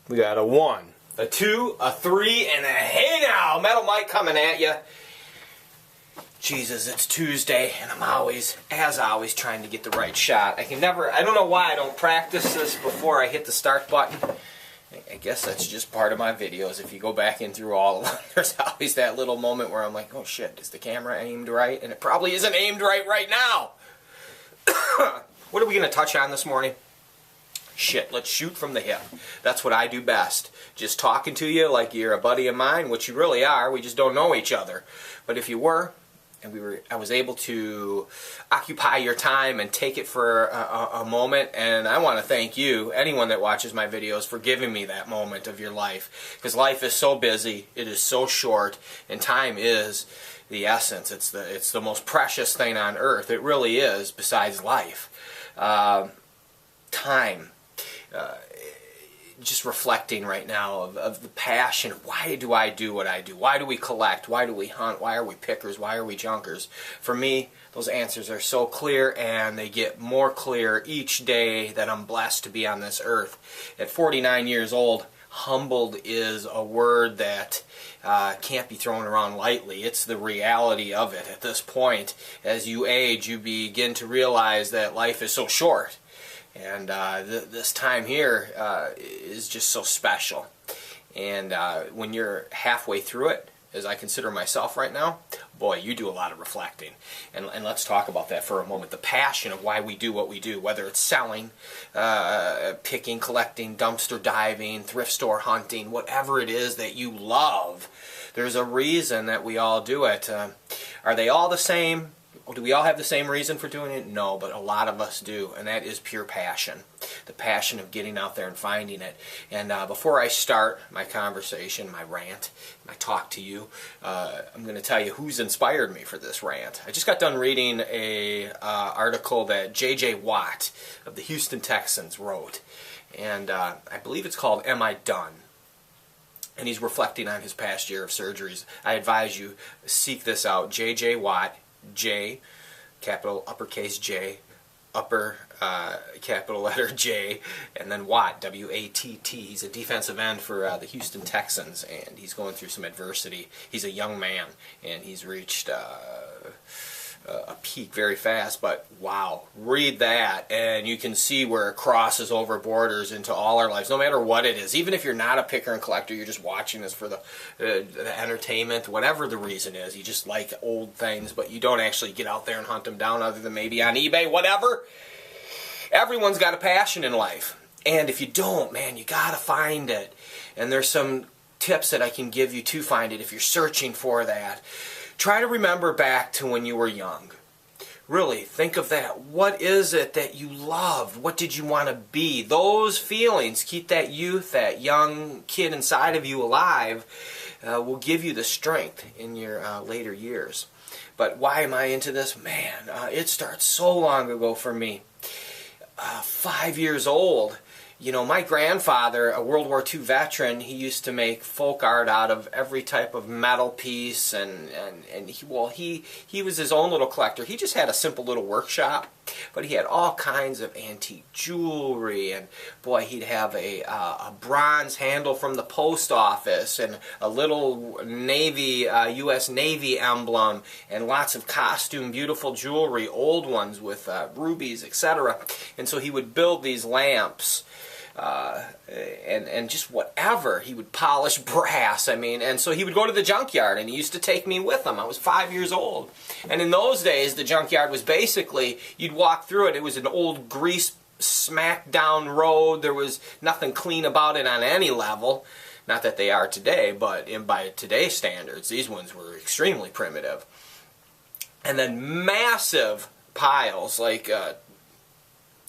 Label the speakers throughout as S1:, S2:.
S1: We got a 1, a 2, a 3, and a hey now! Metal Mike coming at you. Jesus, it's Tuesday, and I'm always, as always, trying to get the right shot. I don't know why I don't practice this before I hit the start button. I guess that's just part of my videos. If you go back in through all of them, there's always that little moment where I'm like, oh shit, is the camera aimed right? And it probably isn't aimed right now. What are we going to touch on this morning? Shit, let's shoot from the hip. That's what I do best. Just talking to you like you're a buddy of mine, which you really are. We just don't know each other. But if you were, and I was able to occupy your time and take it for a moment, and I want to thank you, anyone that watches my videos, for giving me that moment of your life. Because life is so busy, it is so short, and time is the essence. It's the most precious thing on earth. It really is, besides life. Time. Just reflecting right now of the passion. Why do I do what I do? Why do we collect? Why do we hunt? Why are we pickers? Why are we junkers? For me, those answers are so clear, and they get more clear each day that I'm blessed to be on this earth. At 49 years old, humbled is a word that can't be thrown around lightly. It's the reality of it. At this point, as you age, you begin to realize that life is so short. And this time here is just so special. And when you're halfway through it, as I consider myself right now, boy, you do a lot of reflecting. And let's talk about that for a moment. The passion of why we do what we do, whether it's selling, picking, collecting, dumpster diving, thrift store hunting, whatever it is that you love, there's a reason that we all do it. Are they all the same? Do we all have the same reason for doing it? No, but a lot of us do, and that is pure passion. The passion of getting out there and finding it. And before I start my conversation, my rant, my talk to you, I'm going to tell you who's inspired me for this rant. I just got done reading a article that J.J. Watt of the Houston Texans wrote, and I believe it's called Am I Done? And he's reflecting on his past year of surgeries. I advise you, seek this out. J.J. Watt, J, capital uppercase J, upper capital letter J, and then Watt, W-A-T-T. He's a defensive end for the Houston Texans, and he's going through some adversity. He's a young man, and he's reached a peak very fast, but wow, read that and you can see where it crosses over borders into all our lives, no matter what it is. Even if you're not a picker and collector, you're just watching this for the entertainment, whatever the reason is, you just like old things, but you don't actually get out there and hunt them down other than maybe on eBay, whatever. Everyone's got a passion in life, and if you don't, man, you gotta find it. And there's some tips that I can give you to find it if you're searching for that. Try to remember back to when you were young. Really, think of that. What is it that you loved? What did you want to be? Those feelings, keep that youth, that young kid inside of you alive, will give you the strength in your later years. But why am I into this? Man, it starts so long ago for me. 5 years old. You know, my grandfather, a World War II veteran, he used to make folk art out of every type of metal piece, and he was his own little collector. He just had a simple little workshop, but he had all kinds of antique jewelry, and boy, he'd have a bronze handle from the post office, and a little Navy, U.S. Navy emblem, and lots of costume, beautiful jewelry, old ones with rubies, etc. And so he would build these lamps. And just whatever. He would polish brass, I mean, and so he would go to the junkyard, and he used to take me with him. I was 5 years old. And in those days, the junkyard was basically, you'd walk through it, it was an old grease smack down road. There was nothing clean about it on any level. Not that they are today, but by today's standards, these ones were extremely primitive. And then massive piles, like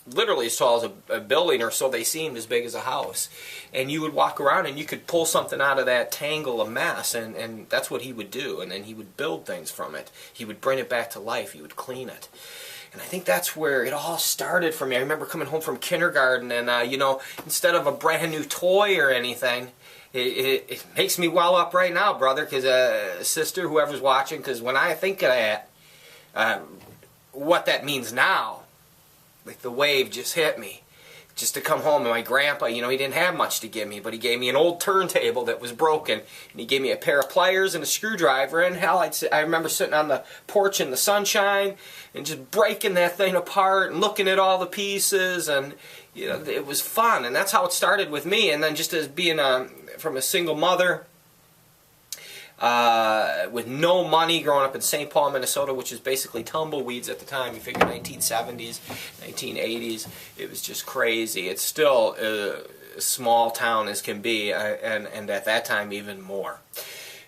S1: literally as tall as a building, or so they seemed, as big as a house. And you would walk around and you could pull something out of that tangle of mess, and that's what he would do. And then he would build things from it. He would bring it back to life. He would clean it. And I think that's where it all started for me. I remember coming home from kindergarten, and you know, instead of a brand new toy or anything, it makes me well up right now, brother, because sister, whoever's watching, because when I think of that, what that means now, like the wave just hit me. just to come home, and my grandpa, you know, he didn't have much to give me, but he gave me an old turntable that was broken, and he gave me a pair of pliers and a screwdriver, and hell, I remember sitting on the porch in the sunshine and just breaking that thing apart and looking at all the pieces, and you know, it was fun, and that's how it started with me. And then just as being from a single mother, with no money, growing up in St. Paul, Minnesota, which is basically tumbleweeds at the time. You figure 1970s, 1980s, it was just crazy. It's still a small town as can be, and at that time even more.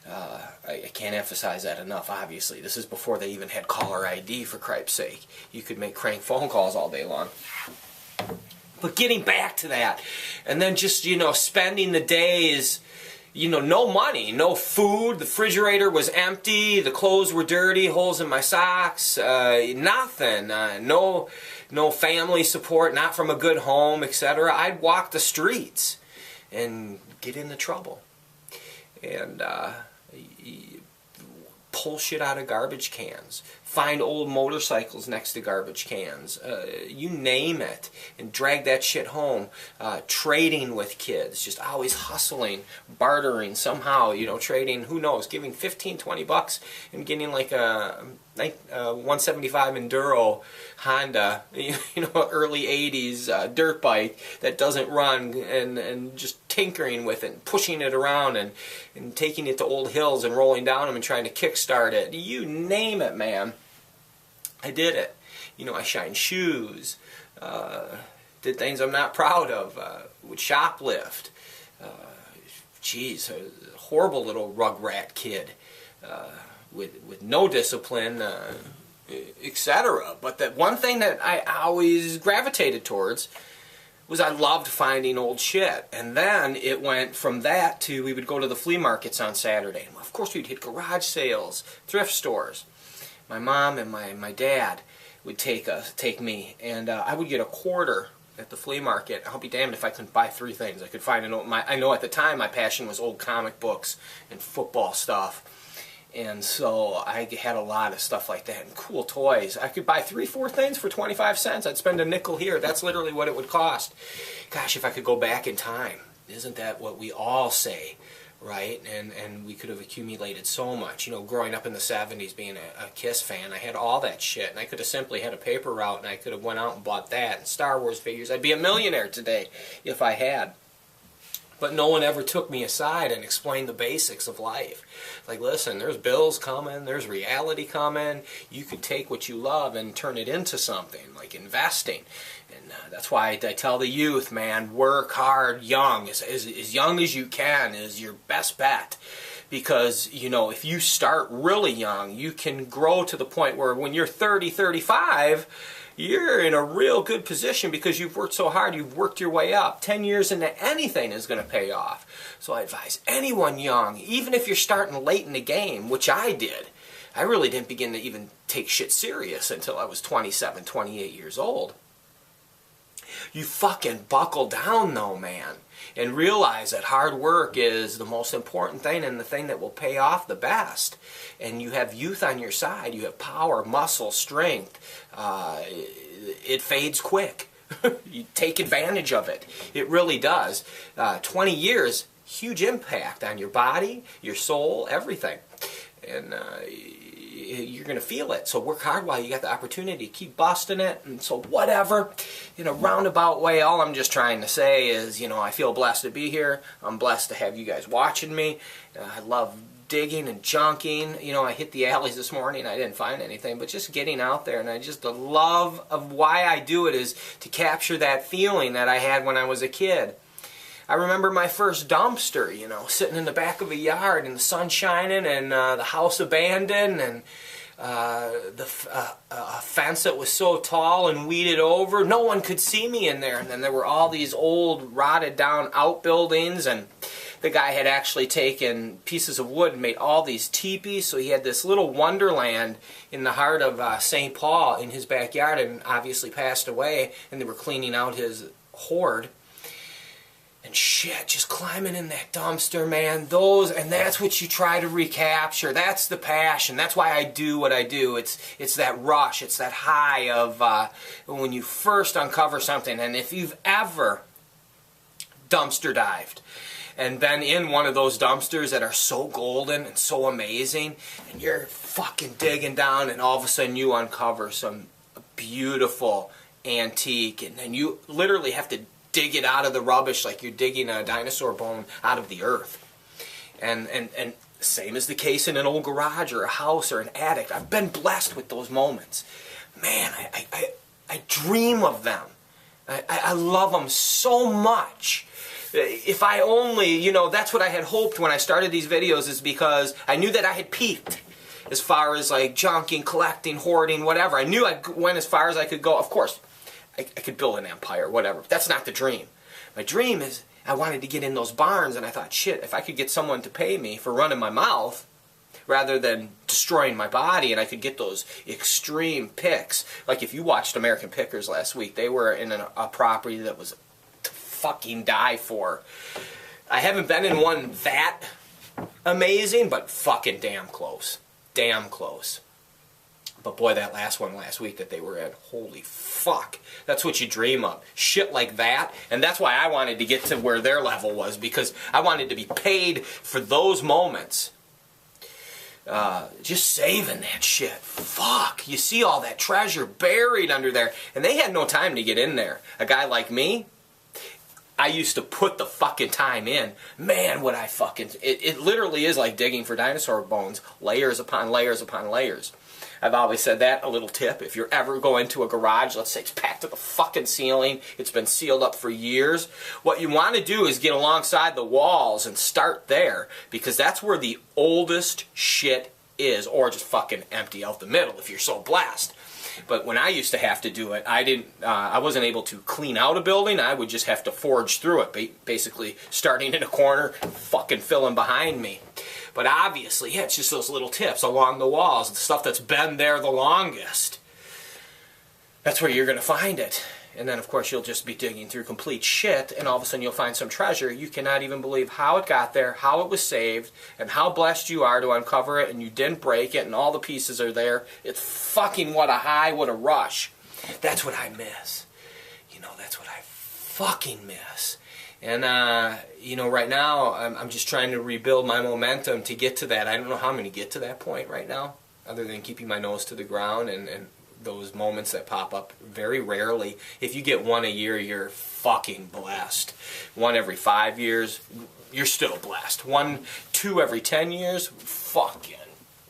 S1: I can't emphasize that enough, obviously. This is before they even had caller ID, for cripe's sake. You could make crank phone calls all day long. But getting back to that, and then just, you know, spending the days, you know, no money, no food, the refrigerator was empty, the clothes were dirty, holes in my socks, nothing, no family support, not from a good home, etc. I'd walk the streets and get into trouble. And pull shit out of garbage cans, find old motorcycles next to garbage cans, you name it, and drag that shit home. Trading with kids, just always hustling, bartering somehow, you know, trading, who knows, giving 15, 20 bucks and getting like a 175 Enduro Honda, you know, early 80s dirt bike that doesn't run, and just tinkering with it, and pushing it around, and taking it to old hills and rolling down them and trying to kickstart it. You name it, man. I did it. You know, I shined shoes, did things I'm not proud of, would shoplift. Geez, a horrible little rugrat kid. With no discipline, etc. But that one thing that I always gravitated towards was I loved finding old shit. And then it went from that to, we would go to the flea markets on Saturday. And of course we'd hit garage sales, thrift stores. My mom and my dad would take me, and I would get a quarter at the flea market. I'll be damned if I couldn't buy 3 things. I could find I know at the time my passion was old comic books and football stuff. And so I had a lot of stuff like that, and cool toys. I could buy 3, 4 things for 25 cents. I'd spend a nickel here. That's literally what it would cost. Gosh, if I could go back in time. Isn't that what we all say, right? And we could have accumulated so much. You know, growing up in the 70s, being a Kiss fan, I had all that shit. And I could have simply had a paper route, and I could have went out and bought that. And Star Wars figures. I'd be a millionaire today if I had. But no one ever took me aside and explained the basics of life. Like, listen, there's bills coming, there's reality coming. You could take what you love and turn it into something, like investing. And that's why I tell the youth, man, work hard young. As young as you can is your best bet. Because, you know, if you start really young, you can grow to the point where when you're 30, 35, you're in a real good position because you've worked so hard, you've worked your way up. 10 years into anything is going to pay off. So I advise anyone young, even if you're starting late in the game, which I did. I really didn't begin to even take shit serious until I was 27, 28 years old. You fucking buckle down though, man, and realize that hard work is the most important thing and the thing that will pay off the best. And you have youth on your side. You have power, muscle, strength. It fades quick. You take advantage of it. It really does. 20 years, huge impact on your body, your soul, everything. And you're going to feel it. So work hard while you got the opportunity. Keep busting it. And so whatever, in a roundabout way, all I'm just trying to say is, you know, I feel blessed to be here. I'm blessed to have you guys watching me. I love digging and junking. You know, I hit the alleys this morning. I didn't find anything, but just getting out there. And the love of why I do it is to capture that feeling that I had when I was a kid. I remember my first dumpster, you know, sitting in the back of a yard and the sun shining and the house abandoned and a fence that was so tall and weeded over. No one could see me in there. And then there were all these old rotted down outbuildings, and the guy had actually taken pieces of wood and made all these teepees. So he had this little wonderland in the heart of St. Paul in his backyard, and obviously passed away, and they were cleaning out his hoard. and shit, just climbing in that dumpster, man. And that's what you try to recapture. That's the passion. That's why I do what I do. It's that rush. It's that high of when you first uncover something. And if you've ever dumpster dived and been in one of those dumpsters that are so golden and so amazing, and you're fucking digging down, and all of a sudden you uncover some beautiful antique, and then you literally have to dig it out of the rubbish like you're digging a dinosaur bone out of the earth. And same is the case in an old garage or a house or an attic. I've been blessed with those moments. Man, I dream of them. I love them so much. If I only, you know, that's what I had hoped when I started these videos, is because I knew that I had peaked as far as like junking, collecting, hoarding, whatever. I knew I went as far as I could go. Of course, I could build an empire, whatever. That's not the dream. My dream is I wanted to get in those barns, and I thought, shit, if I could get someone to pay me for running my mouth rather than destroying my body, and I could get those extreme picks. Like if you watched American Pickers last week, they were in a property that was to fucking die for. I haven't been in one that amazing, but fucking damn close. Damn close. But boy, that last one last week that they were at, holy fuck. That's what you dream of. Shit like that. And that's why I wanted to get to where their level was, because I wanted to be paid for those moments. Just saving that shit. Fuck. You see all that treasure buried under there. And they had no time to get in there. A guy like me, I used to put the fucking time in. Man, would I fucking... It literally is like digging for dinosaur bones. Layers upon layers upon layers. I've always said that, a little tip. If you're ever going to a garage, let's say it's packed to the fucking ceiling, it's been sealed up for years, what you want to do is get alongside the walls and start there, because that's where the oldest shit is, or just fucking empty out the middle if you're so blessed. But when I used to have to do it, I wasn't able to clean out a building. I would just have to forge through it, basically starting in a corner, fucking filling behind me. But obviously, yeah, it's just those little tips along the walls, the stuff that's been there the longest. That's where you're going to find it. And then, of course, you'll just be digging through complete shit, and all of a sudden you'll find some treasure. You cannot even believe how it got there, how it was saved, and how blessed you are to uncover it, and you didn't break it, and all the pieces are there. It's fucking what a high, what a rush. That's what I miss. You know, that's what I fucking miss. And, you know, right now, I'm just trying to rebuild my momentum to get to that. I don't know how I'm going to get to that point right now, other than keeping my nose to the ground and those moments that pop up very rarely. If you get one a year, you're fucking blessed. One every 5 years, you're still blessed. 1, 2 every 10 years, fucking.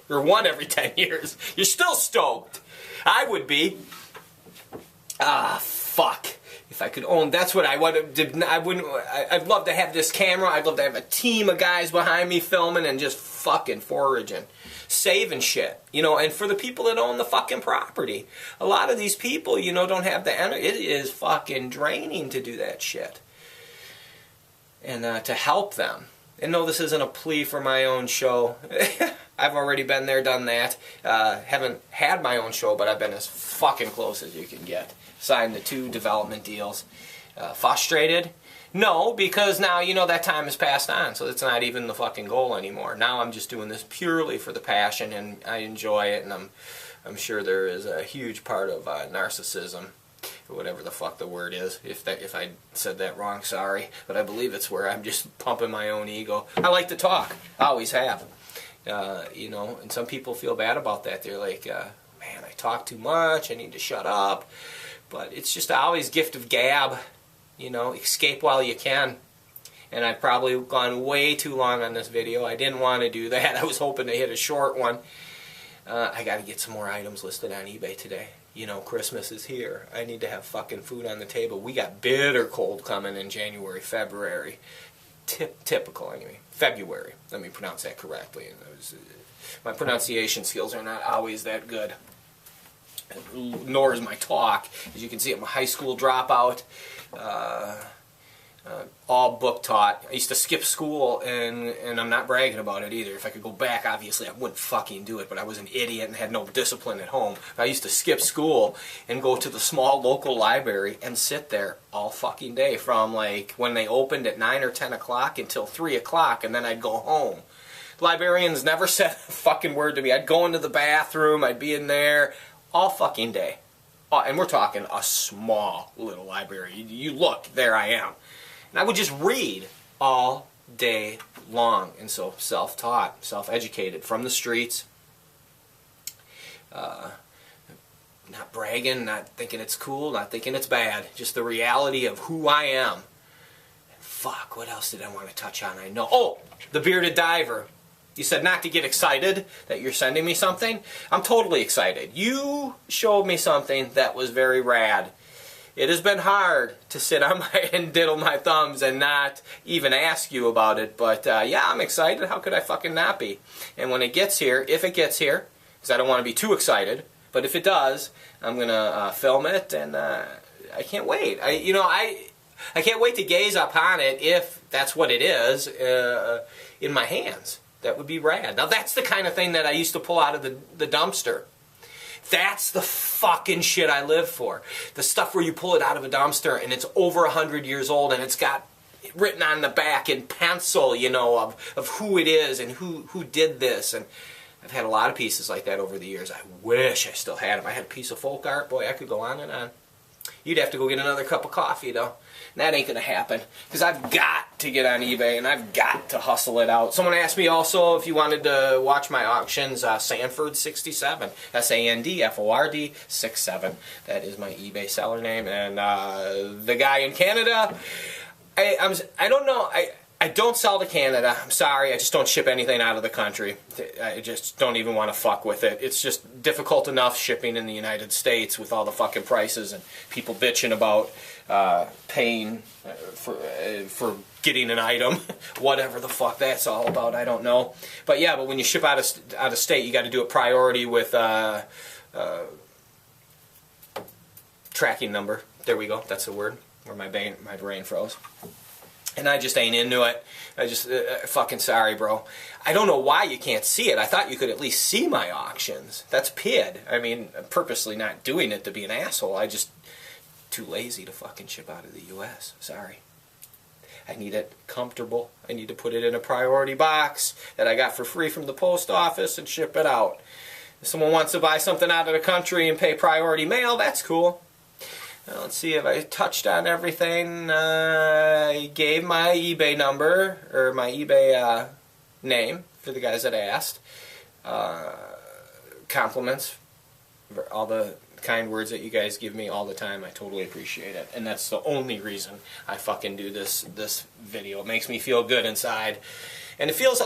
S1: Or 1 every 10 years, you're still stoked. I would be. Fuck. If I could own, that's what I would have. I'd love to have this camera. I'd love to have a team of guys behind me filming and just fucking foraging, saving shit. You know, and for the people that own the fucking property, a lot of these people, you know, don't have the energy. It is fucking draining to do that shit. And to help them. And no, this isn't a plea for my own show. I've already been there, done that. Haven't had my own show, but I've been as fucking close as you can get. Signed the 2 development deals. Frustrated? No, because now, you know, that time has passed on, so it's not even the fucking goal anymore. Now I'm just doing this purely for the passion, and I enjoy it, and I'm sure there is a huge part of narcissism, or whatever the fuck the word is. If I said that wrong, sorry, but I believe it's where I'm just pumping my own ego. I like to talk. I always have. You know, and some people feel bad about that. They're like, man, I talk too much, I need to shut up. But it's just always gift of gab, you know, escape while you can. And I've probably gone way too long on this video. I didn't want to do that. I was hoping to hit a short one. I got to get some more items listed on eBay today. You know, Christmas is here. I need to have fucking food on the table. We got bitter cold coming in January, February. Typical, anyway. February. Let me pronounce that correctly. My pronunciation skills are not always that good. Nor is my talk. As you can see, I'm a high school dropout. all book taught. I used to skip school, and I'm not bragging about it either. If I could go back, obviously I wouldn't fucking do it, but I was an idiot and had no discipline at home. I used to skip school and go to the small local library and sit there all fucking day from like when they opened at 9 or 10 o'clock until 3 o'clock, and then I'd go home. Librarians never said a fucking word to me. I'd go into the bathroom, I'd be in there all fucking day. And we're talking a small little library. You look, there I am. And I would just read all day long. And so self-taught, self-educated from the streets. Not bragging, not thinking it's cool, not thinking it's bad. Just the reality of who I am. And fuck, what else did I want to touch on? I know. Oh, the bearded diver. You said not to get excited that you're sending me something. I'm totally excited. You showed me something that was very rad. It has been hard to sit on my and diddle my thumbs and not even ask you about it. But yeah, I'm excited. How could I fucking not be? And when it gets here, if it gets here, because I don't want to be too excited, but if it does, I'm going to film it, and I can't wait. I can't wait to gaze upon it, if that's what it is, in my hands. That would be rad. Now that's the kind of thing that I used to pull out of the dumpster. That's the fucking shit I live for. The stuff where you pull it out of a dumpster and it's over 100 years old and it's got written on the back in pencil, you know, of who it is and who did this. And I've had a lot of pieces like that over the years. I wish I still had them. I had a piece of folk art. Boy, I could go on and on. You'd have to go get another cup of coffee, though. And that ain't going to happen. Because I've got to get on eBay, and I've got to hustle it out. Someone asked me also if you wanted to watch my auctions, Sandford67. SANDFORD 67. That is my eBay seller name. And the guy in Canada, I don't know. I don't sell to Canada. I'm sorry. I just don't ship anything out of the country. I just don't even want to fuck with it. It's just difficult enough shipping in the United States with all the fucking prices and people bitching about paying for getting an item. Whatever the fuck that's all about, I don't know. But yeah, but when you ship out of state, you got to do it priority with tracking number. There we go. That's the word. Where my brain froze. And I just ain't into it. I just, fucking sorry, bro. I don't know why you can't see it. I thought you could at least see my auctions. That's PID. I mean, I'm purposely not doing it to be an asshole. I just, too lazy to fucking ship out of the U.S. Sorry. I need it comfortable. I need to put it in a priority box that I got for free from the post office and ship it out. If someone wants to buy something out of the country and pay priority mail, that's cool. Now, let's see if I touched on everything. I gave my eBay number, or my eBay name, for the guys that asked. Compliments for all the kind words that you guys give me all the time. I totally appreciate it. And that's the only reason I fucking do this video. It makes me feel good inside. And it feels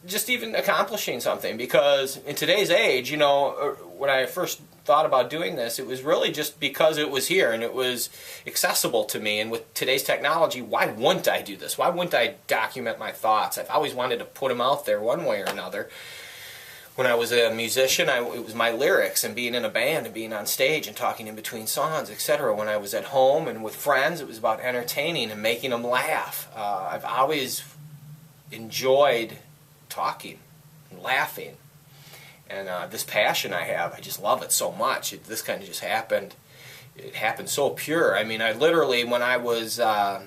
S1: just even accomplishing something, because in today's age, you know, when I first thought about doing this, it was really just because it was here and it was accessible to me. And with today's technology, why wouldn't I do this? Why wouldn't I document my thoughts? I've always wanted to put them out there one way or another. When I was a musician, it was my lyrics and being in a band and being on stage and talking in between songs, etc. When I was at home and with friends, it was about entertaining and making them laugh. I've always enjoyed talking and laughing. And this passion I have, I just love it so much. This kind of just happened. It happened so pure. I mean, I literally, when I was, I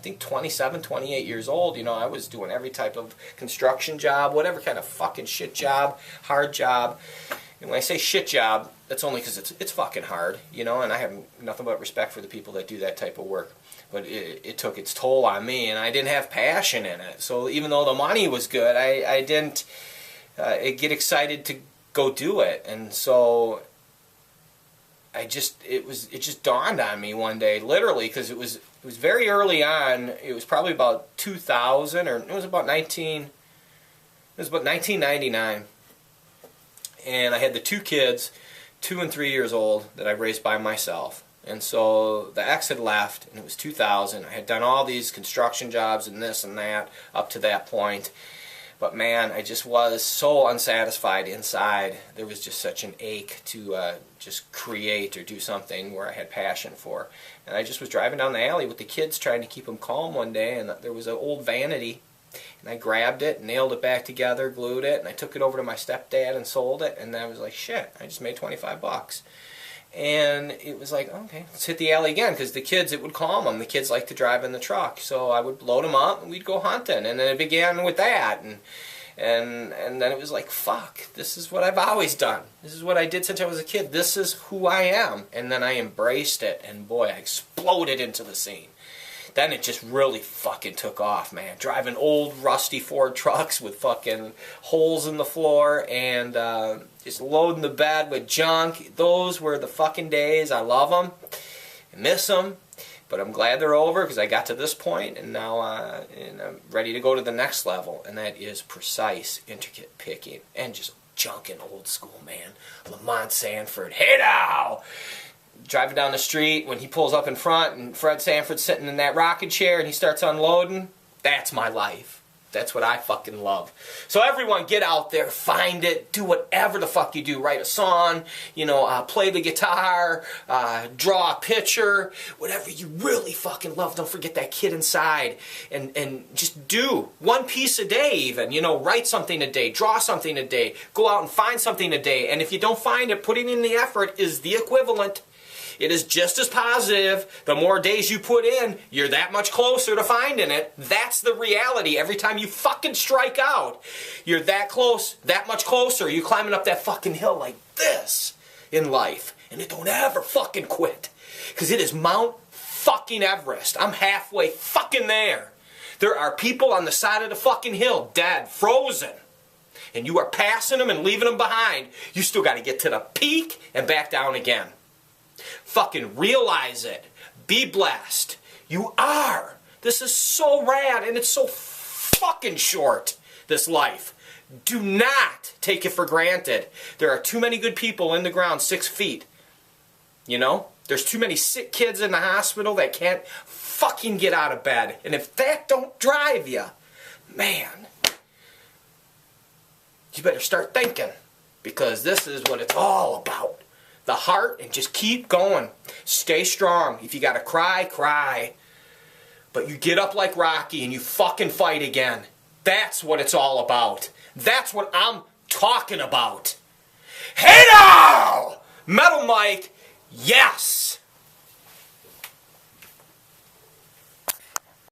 S1: think 27, 28 years old, you know, I was doing every type of construction job, whatever kind of fucking shit job, hard job. And when I say shit job, that's only because it's fucking hard, you know, and I have nothing but respect for the people that do that type of work. But it took its toll on me, and I didn't have passion in it. So even though the money was good, I didn't get excited to go do it. And so it just dawned on me one day, literally, because it was very early on. It was probably about 2000, or it was about 1999. And I had the two kids, 2 and 3 years old, that I raised by myself. And so the ex had left, and it was 2000. I had done all these construction jobs and this and that up to that point. But man, I just was so unsatisfied inside. There was just such an ache to just create or do something where I had passion for. And I just was driving down the alley with the kids trying to keep them calm one day, and there was an old vanity. And I grabbed it, nailed it back together, glued it, and I took it over to my stepdad and sold it. And I was like, shit, I just made 25 bucks. And it was like, okay, let's hit the alley again, because the kids, it would calm them. The kids like to drive in the truck. So I would load them up and we'd go hunting. And then it began with that. And then it was like, fuck, this is what I've always done. This is what I did since I was a kid. This is who I am. And then I embraced it, and boy, I exploded into the scene. Then it just really fucking took off, man. Driving old rusty Ford trucks with fucking holes in the floor and just loading the bed with junk. Those were the fucking days. I love them. I miss them. But I'm glad they're over because I got to this point, and now and I'm ready to go to the next level, and that is precise, intricate picking and just junking old school, man. Lamont Sanford, hey now! Driving down the street, when he pulls up in front and Fred Sanford's sitting in that rocking chair and he starts unloading, that's my life. That's what I fucking love. So everyone get out there, find it, do whatever the fuck you do. Write a song, play the guitar, draw a picture, whatever you really fucking love. Don't forget that kid inside. And just do one piece a day even. Write something a day, draw something a day, go out and find something a day. And if you don't find it, putting in the effort is the equivalent. It is just as positive. The more days you put in, you're that much closer to finding it. That's the reality. Every time you fucking strike out, you're that close, that much closer. You're climbing up that fucking hill like this in life. And it don't ever fucking quit. Because it is Mount fucking Everest. I'm halfway fucking there. There are people on the side of the fucking hill, dead, frozen. And you are passing them and leaving them behind. You still got to get to the peak and back down again. Fucking realize it. Be blessed. You are. This is so rad, and it's so fucking short, this life. Do not take it for granted. There are too many good people in the ground 6 feet. There's too many sick kids in the hospital that can't fucking get out of bed. And if that don't drive you, man, you better start thinking, because this is what it's all about. The heart, and just keep going. Stay strong. If you gotta cry, cry. But you get up like Rocky and you fucking fight again. That's what it's all about. That's what I'm talking about. Hey now! Metal Mike, yes!